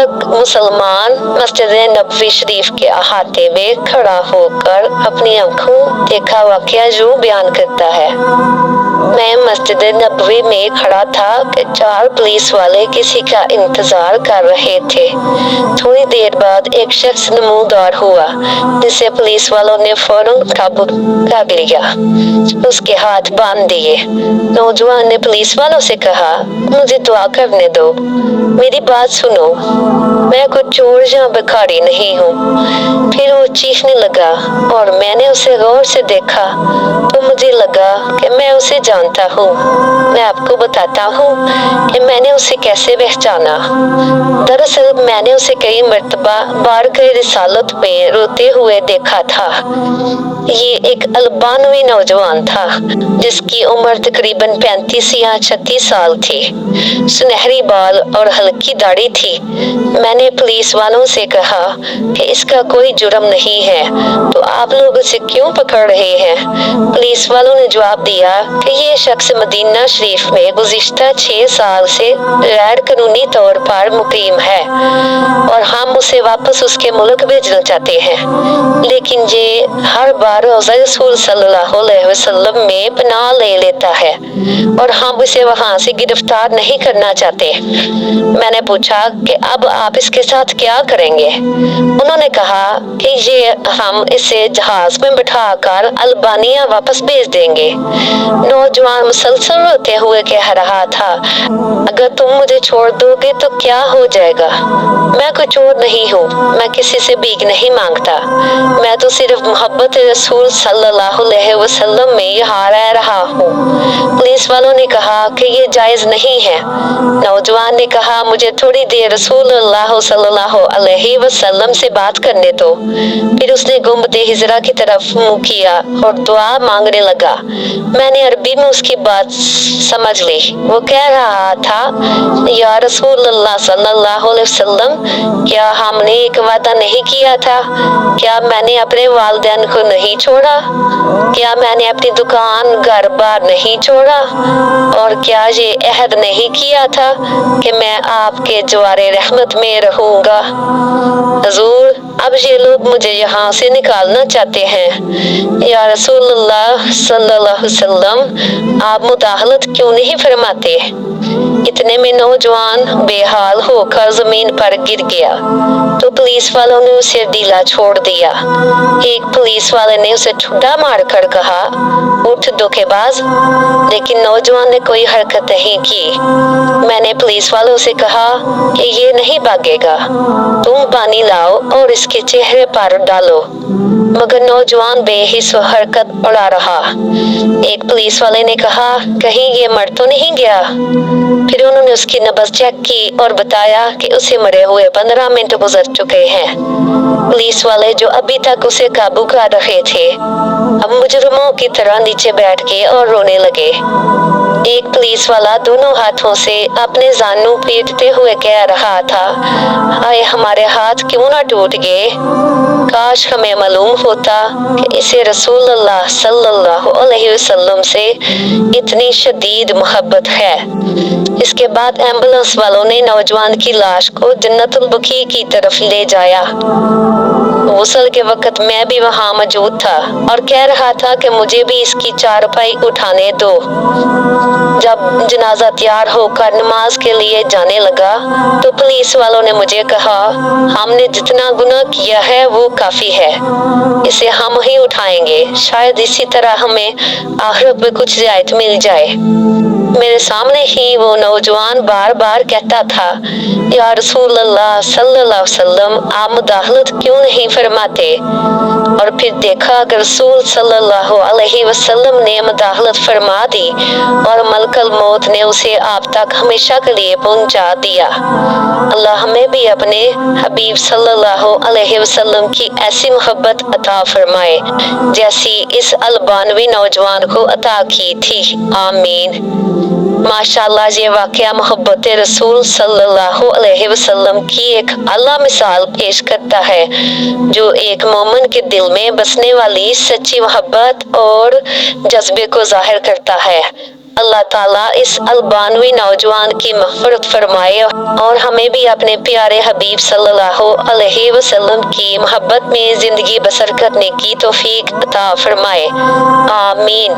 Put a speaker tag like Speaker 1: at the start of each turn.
Speaker 1: तक मुसलमान मस्जिद नबवी शरीफ के अहाते में खड़ा होकर अपनी आंखों देखा वाकया यूं बयान करता है। मैं मस्जिद नबवी में खड़ा था कि 4 पुलिस वाले किसी का इंतजार कर रहे थे। थोड़ी देर बाद एक शख्स नमूदार हुआ जिसे पुलिस वालों ने फौरन काबू कर लिया, उसके हाथ बांध दिए। नौजवान ने पुलिस वालों से कहा, मुझे दुआ करने दो, मेरी बात सुनो, मैं कुछ चोर या भिखारी नहीं हूँ। फिर वो चीखने लगा और मैंने उसे गौर से देखा तो मुझे लगा कि मैं उसे जानता हूँ। मैं आपको बताता हूँ कि मैंने उसे कैसे पहचाना। दरअसल मैंने उसे कई मर्तबा बारगाह रिसालत में रोते हुए देखा था। ये एक अल्बानवी नौजवान था जिसकी उम्र तकरीबन 35 या 36 साल थी। सुनहरी बाल और हल्की दाढ़ी थी। मैंने पुलिस वालों से कहा कि इसका कोई जुर्म नहीं है, तो आप लोग उसे क्यों पकड़ रहे हैं? पुलिस वालों ने जवाब दिया कि ये शख्स मदीना शरीफ में गुज़िश्ता 6 साल से गैर कानूनी तौर पर मुकीम है और हम उसे वापस उसके मुल्क भेजना चाहते हैं, लेकिन ये हर बार रोज़ा रसूल सल्लल्लाहु अलैहि वसल्लम में पनाह ले लेता है और हम इसे वहां से गिरफ्तार नहीं करना चाहते। मैंने पूछा कि अब आप इसके साथ क्या करेंगे? उन्होंने कहा कि ये हम इसे जहाज में बिठाकर अल्बानिया वापस भेज देंगे। नौजवान मुसलसल रोते हुए कह रहा था, अगर तुम मुझे छोड़ दोगे तो क्या हो जाएगा? मैं कोई चोर नहीं हूँ, मैं किसी से भीख नहीं मांगता, मैं तो सिर्फ मोहब्बत रसूल सल्लल्लाहु अलैहि वसल्लम में यहाँ रह रहा हूँ। पुलिस वालों ने कहा कि ये जायज नहीं है। नौजवान ने कहा, मुझे थोड़ी देर रसूलुल्लाह सल्लल्लाहु अलैहि वसल्लम से बात करने दो। फिर उसने गुंबदे हिजरा की तरफ मुंह किया और दुआ मांगने लगा। मैंने अरबी में उसकी बात समझ ली। वो कह रहा था, या रसूलुल्लाह सल्लल्लाहु अलैहि वसल्लम, क्या हमने एक वादा नहीं किया था? क्या मैंने अपने वालिदैन को नहीं छोड़ा? क्या मैंने अपनी दुकान घर बार नहीं छोड़ा? और क्या ये अहद नहीं किया था कि मैं आपके जवारे रहमत में रहूंगा? हुजूर, अब ये लोग मुझे यहाँ से निकालना चाहते हैं। या रसूलुल्लाह सल्लल्लाहु अलैहि वसल्लम, आप मुदाखलत क्यों नहीं फरमाते? इतने में नौजवान बेहाल होकर जमीन पर गिर गया तो पुलिस वालों ने उसे ढीला छोड़ दिया। एक पुलिस वाले ने उसे ठुड्डा मारकर कहा, उठ धोखेबाज, लेकिन नौजवान ने कोई हरकत नहीं की। मैंने पुलिस वालों से कहा कि ये नहीं भागेगा, तुम पानी लाओ और इसके चेहरे पर डालो, मगर नौजवान बेहिस हरकत उड़ा रहा। एक पुलिस वाले ने कहा, कहीं ये मर तो नहीं गया? फिर उन्होंने उसकी नब्ज चेक की और बताया कि उसे मरे हुए 15 मिनट गुजर चुके हैं। पुलिस वाले जो अभी तक उसे काबू कर रहे थे अब मुजरिमों की तरह नीचे बैठ गए और रोने लगे। एक पुलिस वाला दोनों हाथों से अपने जानू पीटते हुए कह रहा था, हाय हमारे हाथ क्यों ना टूट गए, काश हमें मालूम होता कि इसे रसूलुल्लाह सल्लल्लाहु अलैहि वसल्लम से इतनी शदीद मोहब्बत है। इसके बाद एम्बुलेंस वालों ने नौजवान की लाश को जन्नतुल बकी की तरफ ले जाया। गुस्ल के वक्त मैं भी वहाँ मौजूद था और कह रहा था कि मुझे भी इसकी चारपाई उठाने दो। जब जनाजा तैयार होकर नमाज के लिए जाने लगा तो पुलिस वालों ने मुझे कहा, हमने जितना गुनाह किया है वो काफी है, इसे हम ही उठाएंगे, शायद इसी तरह हमें आखिरत में कुछ रियायत मिल जाए। मेरे सामने ही वो नौजवान बार बार कहता था, या रसूलुल्लाह सल्लल्लाहु अलैहि वसल्लम, आप मुदाखलत क्यों नहीं फरमाते? और फिर देखा कि रसूल सल्लल्लाहु अलैहि वसल्लम ने मुदाखलत फरमा दी और मलकल मौत ने उसे आप तक हमेशा के लिए पहुंचा दिया। अल्लाह हमें भी अपने हबीब सल्लल्लाहु अलैहि वसल्लम की ऐसी मोहब्बत अता फरमाए जैसी इस अल्बानवी नौजवान को अता की थी। आमीन। माशाअल्लाह, ये वाकया मोहब्बत रसूल सल्लल्लाहु अलैहि वसल्लम की एक आला मिसाल पेश करता है जो एक मोमिन के दिल में बसने वाली सच्ची मोहब्बत और जज्बे को जाहिर करता है। اللہ تعالیٰ اس البانوی نوجوان کی مغفرت فرمائے اور ہمیں بھی اپنے پیارے حبیب صلی اللہ علیہ وسلم کی محبت میں زندگی بسر کرنے کی توفیق عطا فرمائے، آمین۔